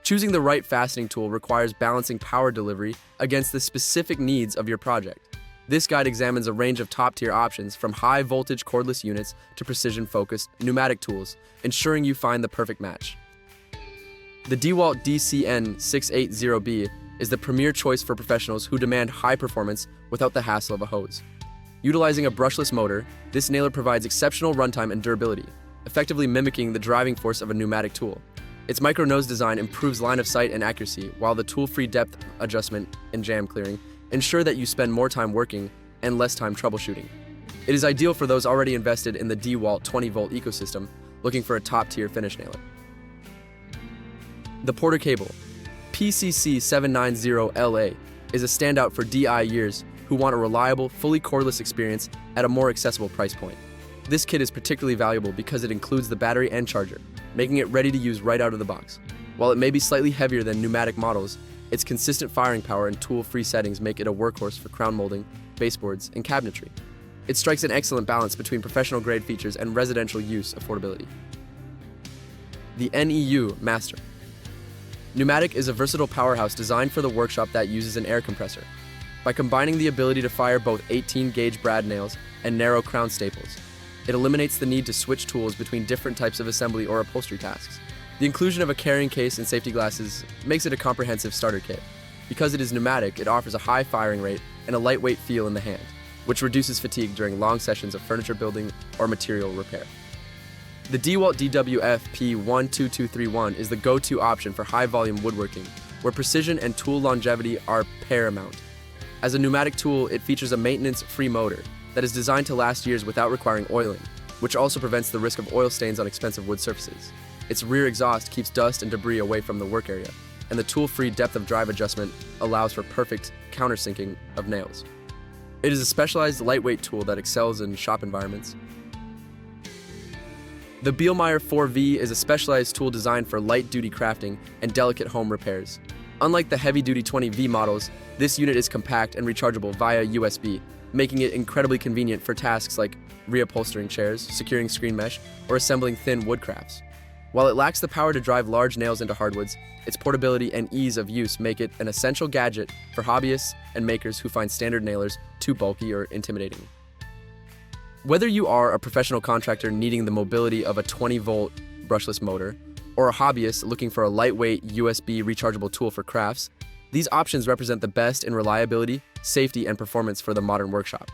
Choosing the right fastening tool requires balancing power delivery against the specific needs of your project. This guide examines a range of top-tier options from high-voltage cordless units to precision-focused pneumatic tools, ensuring you find the perfect match. The DEWALT DCN680B is the premier choice for professionals who demand high performance without the hassle of a hose. Utilizing a brushless motor, this nailer provides exceptional runtime and durability, effectively mimicking the driving force of a pneumatic tool. Its micro-nose design improves line of sight and accuracy, while the tool-free depth adjustment and jam clearing ensure that you spend more time working and less time troubleshooting. It is ideal for those already invested in the DEWALT 20-volt ecosystem looking for a top-tier finish nailer. The Porter Cable PCC790LA is a standout for DIYers who want a reliable, fully cordless experience at a more accessible price point. This kit is particularly valuable because it includes the battery and charger, making it ready to use right out of the box. While it may be slightly heavier than pneumatic models, its consistent firing power and tool-free settings make it a workhorse for crown molding, baseboards, and cabinetry. It strikes an excellent balance between professional-grade features and residential use affordability. The NEU Master Pneumatic is a versatile powerhouse designed for the workshop that uses an air compressor. By combining the ability to fire both 18-gauge brad nails and narrow crown staples, it eliminates the need to switch tools between different types of assembly or upholstery tasks. The inclusion of a carrying case and safety glasses makes it a comprehensive starter kit. Because it is pneumatic, it offers a high firing rate and a lightweight feel in the hand, which reduces fatigue during long sessions of furniture building or material repair. The DEWALT DWF-P12231 is the go-to option for high-volume woodworking, where precision and tool longevity are paramount. As a pneumatic tool, it features a maintenance-free motor that is designed to last years without requiring oiling, which also prevents the risk of oil stains on expensive wood surfaces. Its rear exhaust keeps dust and debris away from the work area, and the tool-free depth of drive adjustment allows for perfect countersinking of nails. It is a specialized lightweight tool that excels in shop environments. The Bielmeier 4V is a specialized tool designed for light-duty crafting and delicate home repairs. Unlike the heavy-duty 20V models, this unit is compact and rechargeable via USB, making it incredibly convenient for tasks like reupholstering chairs, securing screen mesh, or assembling thin wood crafts. While it lacks the power to drive large nails into hardwoods, its portability and ease of use make it an essential gadget for hobbyists and makers who find standard nailers too bulky or intimidating. Whether you are a professional contractor needing the mobility of a 20-volt brushless motor, or a hobbyist looking for a lightweight USB rechargeable tool for crafts, these options represent the best in reliability, safety, and performance for the modern workshop.